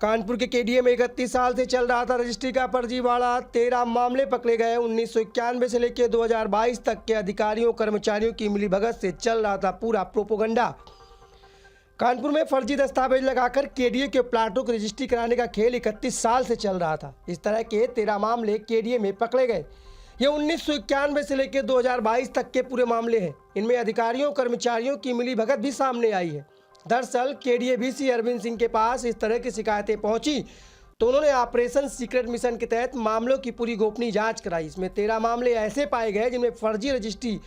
कानपुर के केडीए में 31 साल से चल रहा था रजिस्ट्री का फर्जीवाड़ा। 13 मामले पकड़े गए। 1991 से लेकर 2022 तक के अधिकारियों कर्मचारियों की मिलीभगत से चल रहा था पूरा प्रोपोगंडा। कानपुर में फर्जी दस्तावेज लगाकर केडीए के प्लाटों की रजिस्ट्री कराने का खेल 31 साल से चल रहा था। इस तरह के 13 मामले केडीए में पकड़े गए। ये 1991 से लेकर 2022 तक के पूरे मामले हैं। इनमें अधिकारियों कर्मचारियों की मिलीभगत भी सामने आई है। दरअसल केडीए वीसी अरविंद सिंह के पास इस तरह की शिकायतें पहुंची तो उन्होंने ऑपरेशन सीक्रेट मिशन के तहत मामलों की पूरी गोपनीय जांच कराई। इसमें 13 मामले ऐसे पाए गए जिनमें फर्जी रजिस्ट्री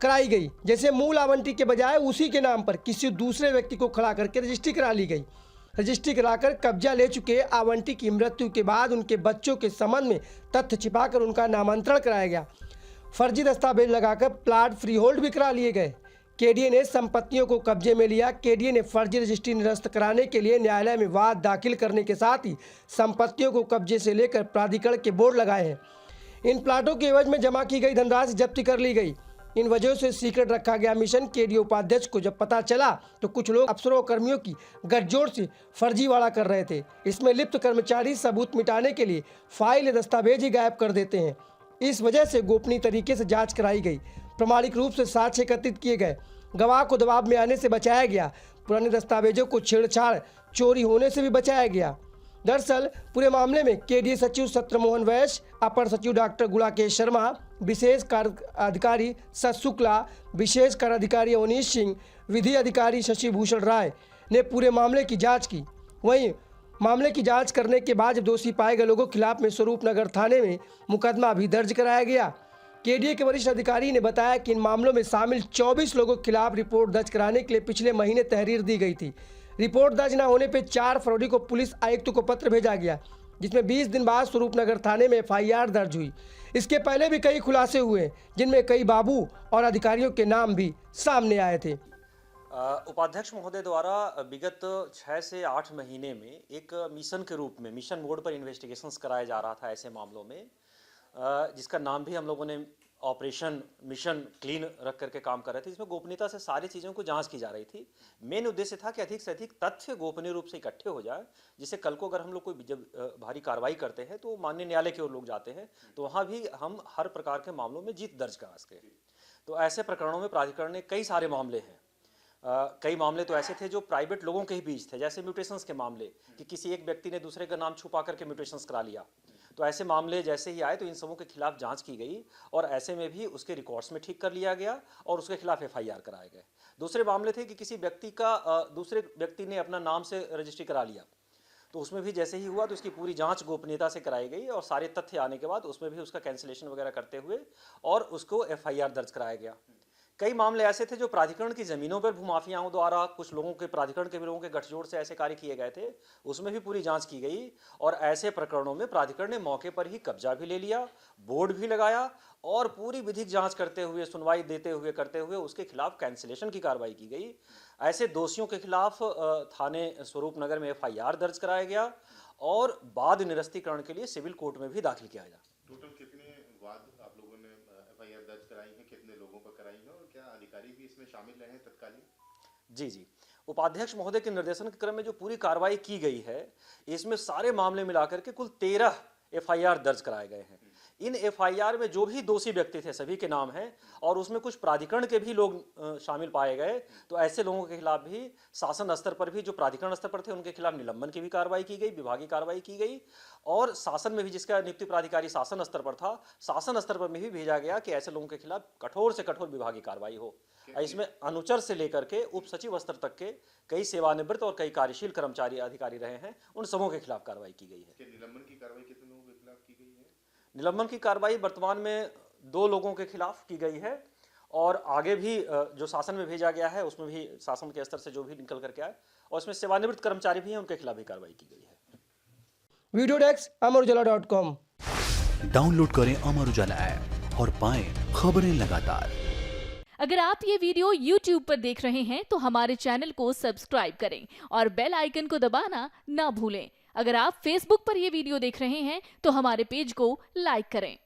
कराई गई, जैसे मूल आवंटी के बजाय उसी के नाम पर किसी दूसरे व्यक्ति को खड़ा करके रजिस्ट्री करा ली गई। रजिस्ट्री कराकर कब्जा ले चुके आवंटी की मृत्यु के बाद उनके बच्चों के संबंध में तथ्य छिपाकर उनका नामांतरण कराया गया। फर्जी दस्तावेज लगाकर प्लाट फ्री होल्ड भी करा लिए गए। केडीए ने संपत्तियों को कब्जे में लिया। केडीए ने फर्जी रजिस्ट्री निरस्त कराने के लिए न्यायालय में वाद दाखिल करने के साथ ही संपत्तियों को कब्जे से लेकर प्राधिकरण के बोर्ड लगाए हैं। इन प्लाटों के एवज में जमा की गई धनराशि जब्ती कर ली गई। इन वजहों से सीक्रेट रखा गया मिशन। केडीए उपाध्यक्ष को जब पता चला तो कुछ लोग अफसरों और कर्मियों की गठजोड़ से फर्जीवाड़ा कर रहे थे। इसमें लिप्त कर्मचारी सबूत मिटाने के लिए फाइल या दस्तावेज ही गायब कर देते हैं। इस वजह से गोपनीय तरीके से जांच कराई गई। प्रामाणिक रूप से साक्ष्य एकत्रित किए गए। गवाह को दबाव में आने से बचाया गया। पुराने दस्तावेजों को छेड़छाड़ चोरी होने से भी बचाया गया। दरअसल पूरे मामले में केडीए सचिव सत्यमोहन वैश्य, अपर सचिव डॉक्टर गुलाकेश शर्मा, विशेष कार्य अधिकारी सत शुक्ला, विशेष कार्य अधिकारी अवनीश सिंह, विधि अधिकारी शशि भूषण राय ने पूरे मामले की जांच की। वहीं मामले की जांच करने के बाद दोषी पाए गए लोगों के खिलाफ में स्वरूप नगर थाने में मुकदमा भी दर्ज कराया गया। केडीए के वरिष्ठ अधिकारी ने बताया कि इन मामलों में शामिल 24 लोगों के खिलाफ रिपोर्ट दर्ज कराने के लिए पिछले महीने तहरीर दी गई थी। रिपोर्ट दर्ज न होने पर 4 फरवरी को पुलिस आयुक्त को पत्र भेजा गया, जिसमें 20 दिन बाद स्वरूप नगर थाने में FIR दर्ज हुई। इसके पहले भी कई खुलासे हुए, जिनमें कई बाबू और अधिकारियों के नाम भी सामने आए थे। उपाध्यक्ष महोदय द्वारा विगत 6 से 8 महीने में एक मिशन के रूप में मिशन मोड पर इन्वेस्टिगेशंस कराया जा रहा था ऐसे मामलों में, जिसका नाम भी हम लोगों ने ऑपरेशन मिशन क्लीन रख करके काम कर रहे थे। इसमें गोपनीयता से सारी चीज़ों को जांच की जा रही थी। मेन उद्देश्य था कि अधिक से अधिक तथ्य गोपनीय रूप से इकट्ठे हो जाए, जिससे कल को अगर हम लोग कोई जब भारी कार्रवाई करते हैं तो माननीय न्यायालय की ओर लोग जाते हैं तो वहाँ भी हम हर प्रकार के मामलों में जीत दर्ज करा सकें। तो ऐसे प्रकरणों में प्राधिकरण ने कई सारे मामले हैं। कई मामले तो ऐसे थे जो प्राइवेट लोगों के ही बीच थे, जैसे म्यूटेशंस के मामले कि किसी एक व्यक्ति ने दूसरे का नाम छुपा करके म्यूटेशंस करा लिया। तो ऐसे मामले जैसे ही आए तो इन सबों के खिलाफ जांच की गई और ऐसे में भी उसके रिकॉर्ड्स में ठीक कर लिया गया और उसके खिलाफ FIR कराए गए। दूसरे मामले थे कि किसी व्यक्ति का दूसरे व्यक्ति ने अपना नाम से रजिस्ट्री करा लिया, तो उसमें भी जैसे ही हुआ तो उसकी पूरी जांच गोपनीयता से कराई गई और सारे तथ्य आने के बाद उसमें भी उसका कैंसिलेशन वगैरह करते हुए और उसको FIR दर्ज कराया गया। कई मामले ऐसे थे जो प्राधिकरण की जमीनों पर भूमाफियाओं द्वारा कुछ लोगों के प्राधिकरण के लोगों के गठजोड़ से ऐसे कार्य किए गए थे, उसमें भी पूरी जांच की गई और ऐसे प्रकरणों में प्राधिकरण ने मौके पर ही कब्जा भी ले लिया, बोर्ड भी लगाया और पूरी विधिक जांच करते हुए सुनवाई करते हुए उसके खिलाफ कैंसिलेशन की कार्रवाई की गई। ऐसे दोषियों के खिलाफ थाने स्वरूप नगर में FIR दर्ज कराया गया और बाद निरस्तीकरण के लिए सिविल कोर्ट में भी दाखिल किया गया। टोटल कितने वाद आप लोगों ने FIR दर्ज कराई है, कितने लोगों पर कराई है और क्या अधिकारी भी इसमें शामिल रहे हैं तत्कालीन? जी, उपाध्यक्ष महोदय के निर्देशन के क्रम में जो पूरी कार्रवाई की गई है, इसमें सारे मामले मिलाकर के कुल 13 FIR दर्ज कराए गए हैं। इन FIR में जो भी दोषी व्यक्ति थे सभी के नाम हैं और उसमें कुछ प्राधिकरण के भी लोग शामिल पाए गए। तो ऐसे लोगों के खिलाफ भी शासन स्तर पर भी जो प्राधिकरण स्तर पर थे उनके खिलाफ निलंबन की भी कार्रवाई की गई, विभागीय कार्रवाई की गई और शासन में भी जिसका नियुक्ति प्राधिकारी शासन स्तर पर था, शासन स्तर पर भी भेजा गया कि ऐसे लोगों के खिलाफ कठोर से कठोर विभागीय कार्रवाई हो। इसमें अनुचर से लेकर के उप सचिव स्तर तक के कई सेवानिवृत्त और कई कार्यशील कर्मचारी अधिकारी रहे हैं, उन सबों के खिलाफ कार्रवाई की गई है। निलंबन की कार्रवाई कितने लोगों के खिलाफ की गई है? निलंबन की कार्रवाई वर्तमान में 2 लोगों के खिलाफ की गई है और आगे भी जो शासन में भेजा गया है उसमें भी शासन के स्तर से जो भी निकल करके आए और उसमें सेवानिवृत्त कर्मचारी भी हैं, उनके खिलाफ भी कार्रवाई की गई है। Video desk amarujala.com। डाउनलोड करें अमर उजाला ऐप और पाएं खबरें लगातार। अगर आप ये वीडियो YouTube पर देख रहे हैं तो हमारे चैनल को सब्सक्राइब करें और बेल आइकन को दबाना ना भूलें। अगर आप Facebook पर ये वीडियो देख रहे हैं तो हमारे पेज को लाइक करें।